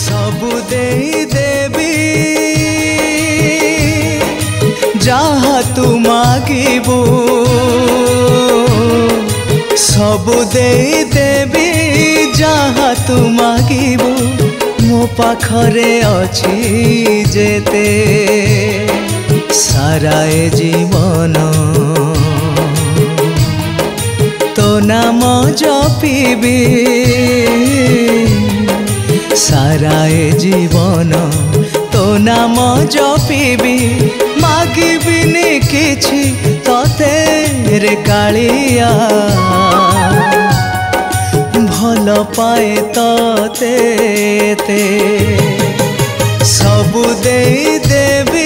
सबु देई देवी जहा तू मागिबू सबु देई देवी जहा तू मागिबू मो पाखरे अछि जेते सारा ए जीवन तो नाम जपिबी सारा ए जीवन तो नाम जपिबी मागिबिनी किछि तते रे कालिया भल पाए तते ते सबु देई देवी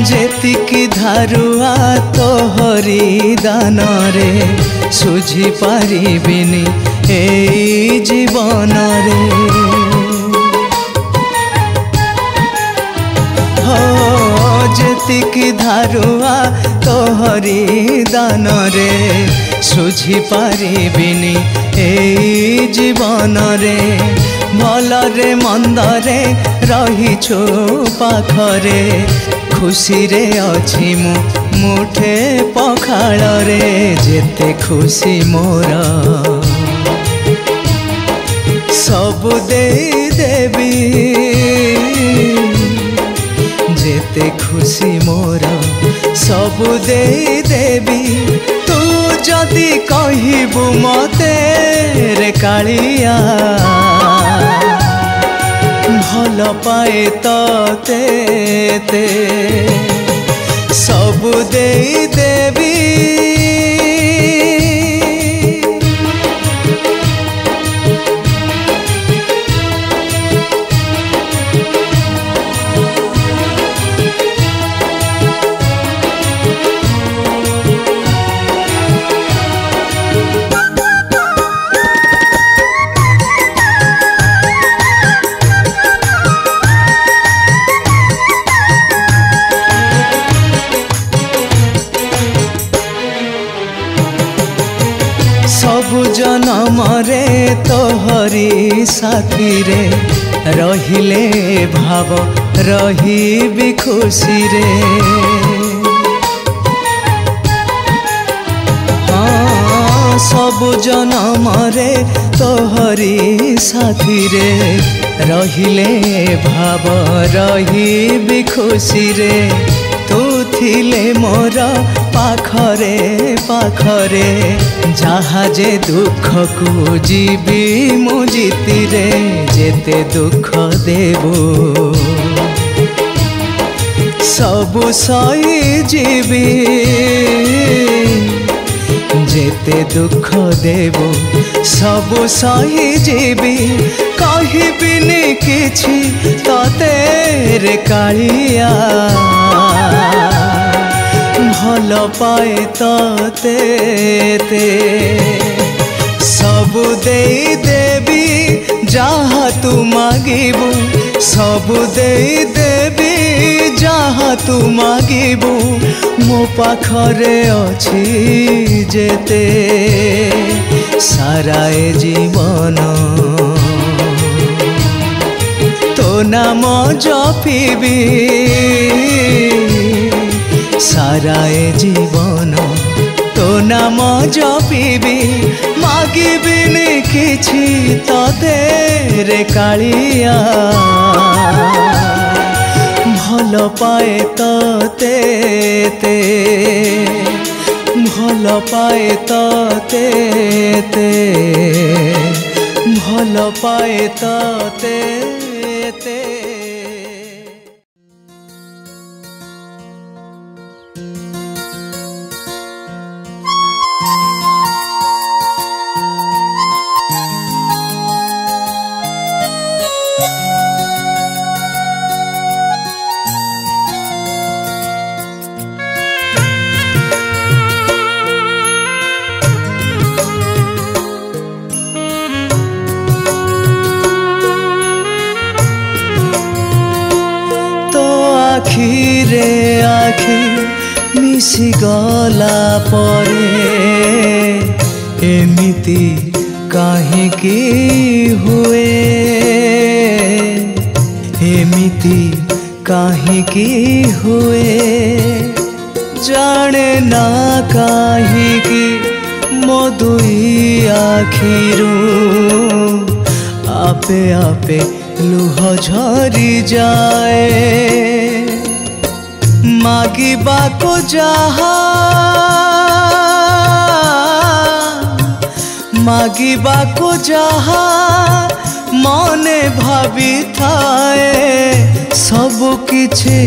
जेतिकी धारुआ तोहरी दान रे सुझी पारिबिनी एई जीवन रे हो जेतिकी धारुआ तोहरी दान रे सुझी पारिबिनी एई जीवन रे भल रे मंद रे रहिछु पाखरे खुशी रे अछि मु मुठे पखाल रे जेते खुशी मोर सब देई देवी जेते खुशी मोर सब देई देवी तू जदि कहिबू मते रे कालिया भल पाए तते ते सब देई देवी सबु जनम रे तोहरी साथी रे रहिले भाव रही खुशी रे हाँ सबु जनम रे तोहरी साथी रे रहिले भाव रही खुशी रे तू थिले मोर पाखरे पाखरे जहा जे दुख को जीवी मु जीती रे जेते दुख देबो सबु सही जीवी जेते दुख देबो सबु सही जीवी कहबिनी किछि तते रे कालिया भल पाए तते ते सबु देई देवी जहाँ तू मागिबू सबु देई देवी जहाँ तू मागिबू मो पाखरे अछि जेते साराए जीवन तो नाम जपिबी साराए जीवन तो नाम जपिबी मागिबिनी किछि तते रे कालिया भल पाए तते ते भल पाए तते ते भल पाए तते ते आखिरे आखि मिसी गला परे एमिति काहेकि हुए एमिति काहेकि हुए जाने ना काहेकि मो दुई आखिरू आपे आपे लुह झरी जाए मागिबा को जहा मागिबा को जहा मने भावी थाए सब किछि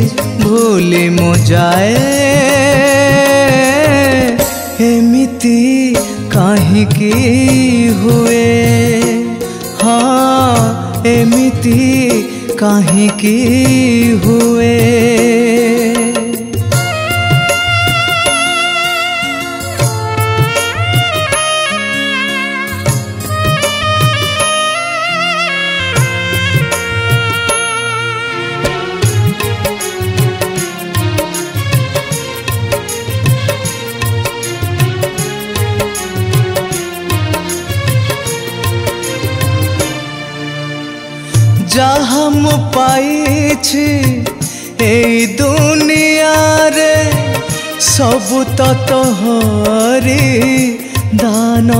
भूली मु जाए एमिति काहेकि हुए हाँ एमिति काहेकि हुए जहाँ मु पाइछि एई दुनिया रे सबु तो तोहरी दान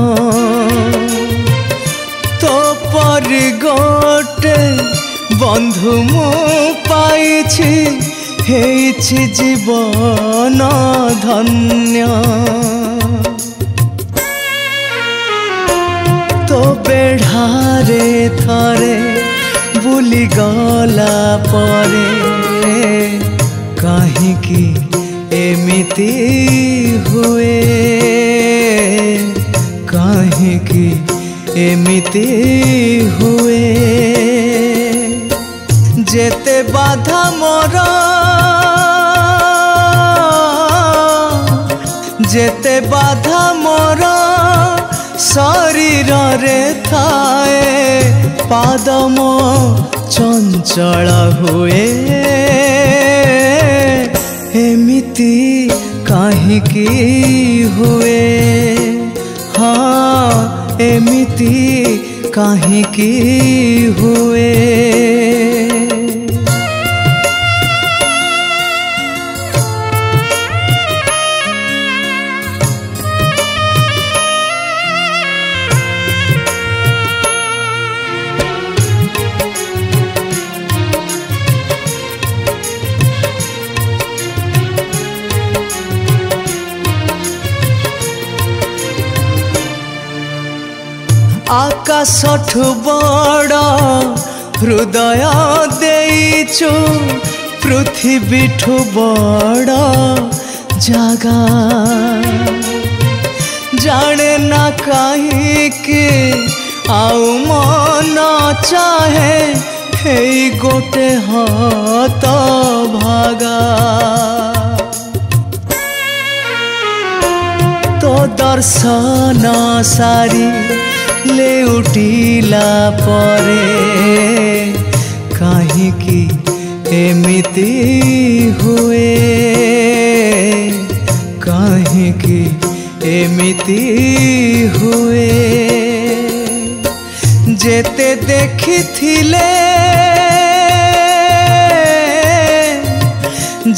तो पर गोटे बंधु मु पाइछि हेछि जीवन धन्य तो बेढ़ारे थरे बुली गला परे काहेकि एमिति हुए काहेकि एमिति हुए जेते बाधा मोर जेते बाधा मोर शरीर रे थाए पादम चंचल हुए एमिति काहेकि हुए हाँ एमिति काहेकि हुए आकाशठु बड़ हृदय देइछु पृथ्वीठु बड़ जागा जाने ना कहीं के आउ मन चाहे हे गोटे हाथ भागा तो दर्शन सारी ले उठिला परे कहीं की एमिति हुए कहीं की एमिति हुए जेते देखी थिले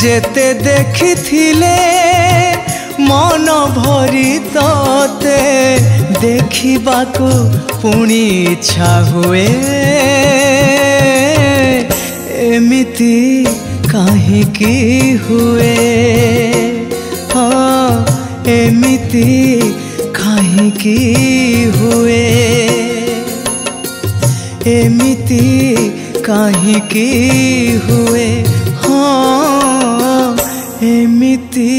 जेते देखी थिले मन भरी तोते देखिबाको पुणी इच्छा हुए एमिति काहे की हुए हाँ एमिति काहे की हुए एमिति काहे की हुए हाँ एमिति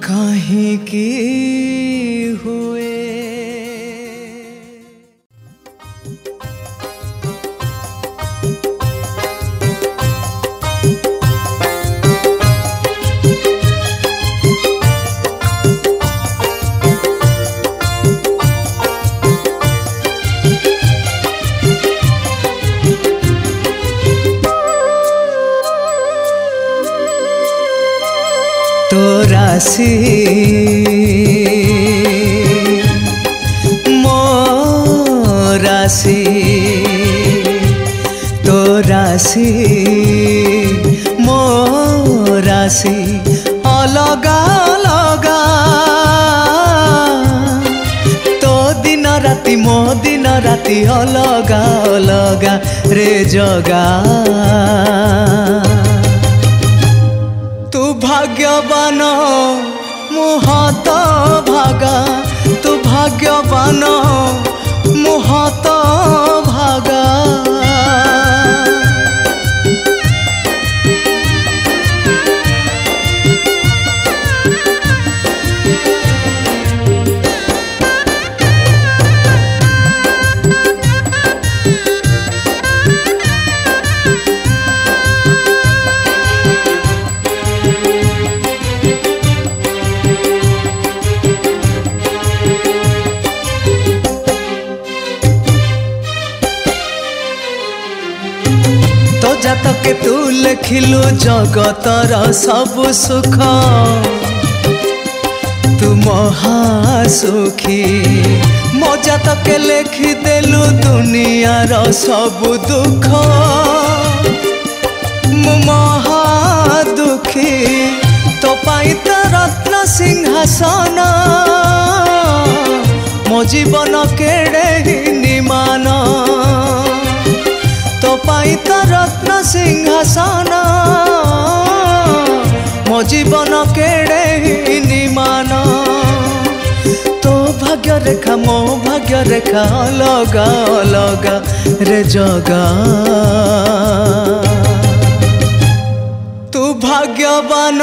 काहे की हुए। राशि मो राशि तो राशि मो राशि अलगा अलगा तो दिन राति मो दिन राति अलगा अलगा रे जगा तू भाग्यवान मुहत भागा तू भाग्यवान मुहत भागा के तू लिखिलु जगतर सब सुख तू महासुखी मजा तक लिखिदेलु दुनियार सब दुख मु महादुखी तो पाई तो रत्न सिंहासन मो जीवन केड़े निमान तो पाई तो रत्न सिंहासन मो जीवन केड़े निमान तो भाग्य रेखा मो भाग्य रेखा अलगा अलगा रे जगा तू भाग्यवान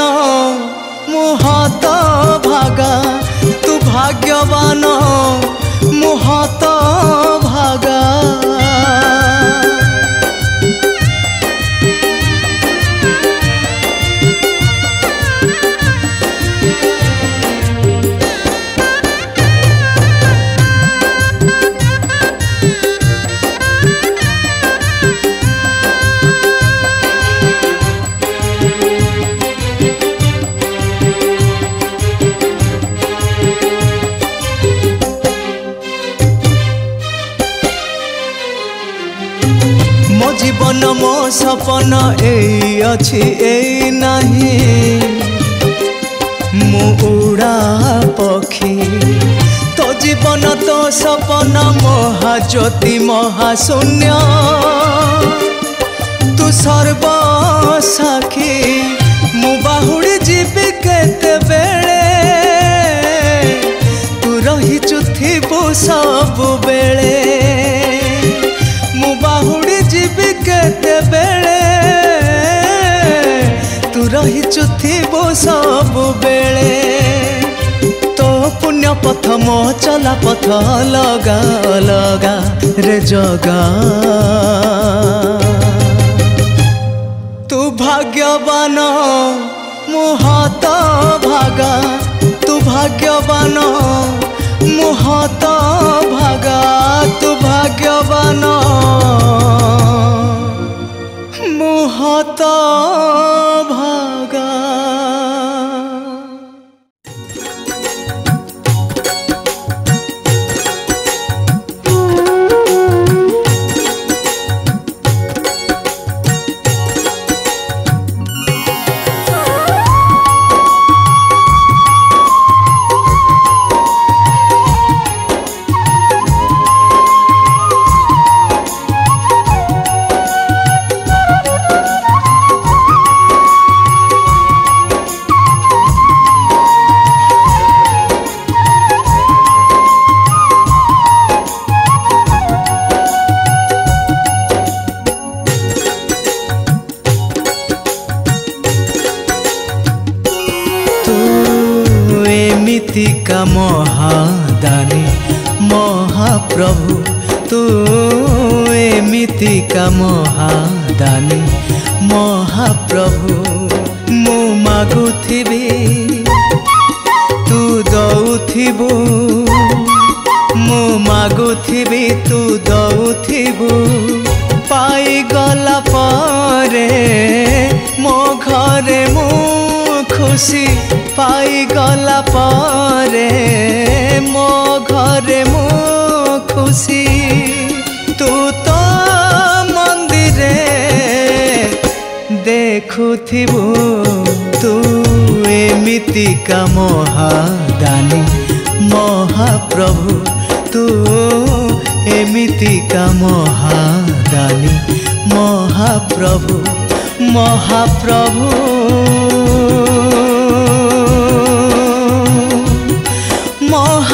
मुहत भागा तू भाग्यवान मुहत भागा जीवन मो सपन एई अछि एई नहीं मु उड़ा पक्षी तो जीवन तो सपन महाज्योति महाशून्य तू सर्वसाखी मु बाहुड़ी जीवी केते बेले तू रही चुथिबु सब बेले मु बाहुड़ी जीवी केते बेले तू रही चुथिबु सब बेले तो पुण्य पथ मो चला पथ अलगा अलगा रे जगा तू भाग्यवान मुहत भागा तू भाग्यवान मुहत भागा तू भाग्यवान मुहत भागा का महादानी महाप्रभु तू एमिति का महादानी महाप्रभु मु मागुथिबी तू दौथिबु मु मागुथिबी तू दौथिबु पाई गला परे मो घरे मु खुशी पाई गला परे मो घरे मो खुशी तू तो मंदिरे देखुथिबु तू एमिति का महादानी महाप्रभु तू एमिति का महादानी महाप्रभु महाप्रभु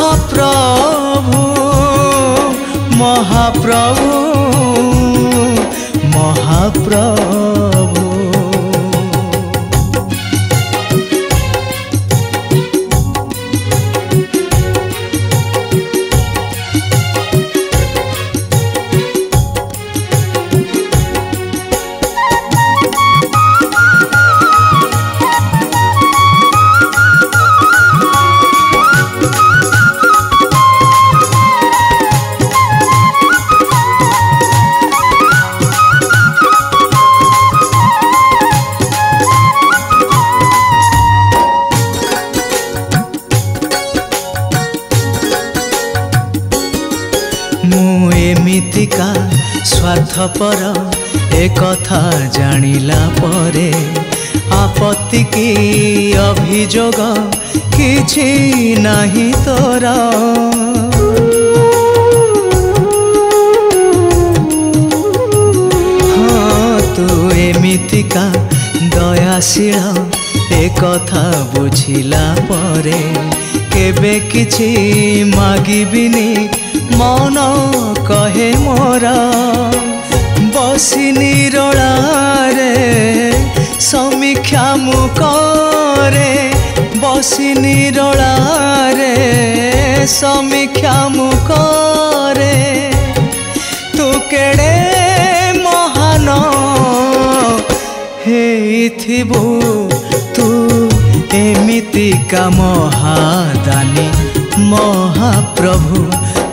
महाप्रभु महाप्रभु महाप्रभु एमितिका स्वार्थपर एक कथा जानिला परे आपत्ति की अभियोग किछि नाही तोरा हाँ तू एमितिका दयाशील एक कथा बुझिला परे केबे किछि मागिबिनी मन कहे मोरा बसी निरोलारे समीक्षा मुकरे बसी निरोलारे समीक्षा मुकरे तू केड़े महान हेइथिबु तू एमितिका महादानी महाप्रभु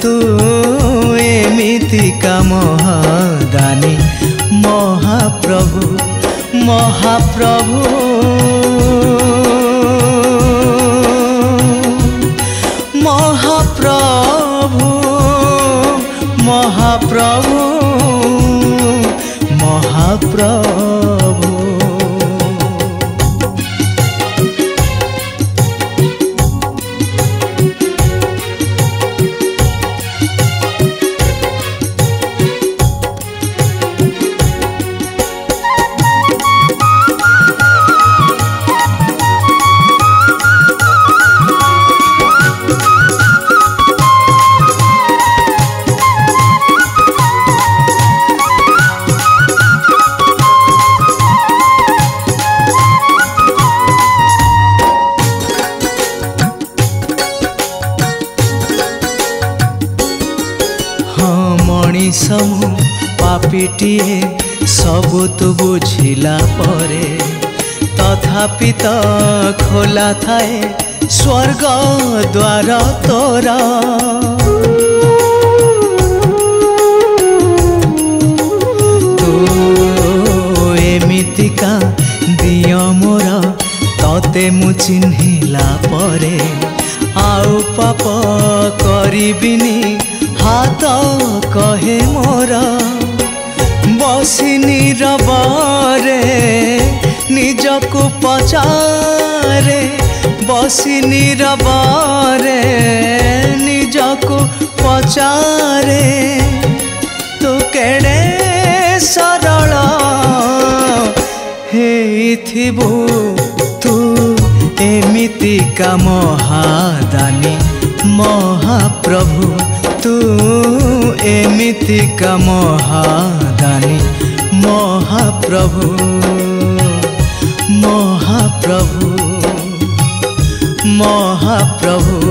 तू एमितिका महादानी महाप्रभु महाप्रभु महाप्रभु महाप्रभु महाप्रभु मनीष मु पापीटिए सबु तु बुझिला परे तथापि तो खोला थाए स्वर्ग द्वार तोरा तू एमितिका दियो मोर तते मु चिन्हिला परे आउ पाप करिबिनी हाथ कहे मोर बसी नीरबरे निजको पचारे बसी नीरबरे निजको पचारे तू केड़े सरल हेइथिबु तू एमितिका महादानी महाप्रभु तू एमितिका महादानी महाप्रभु महाप्रभु महाप्रभु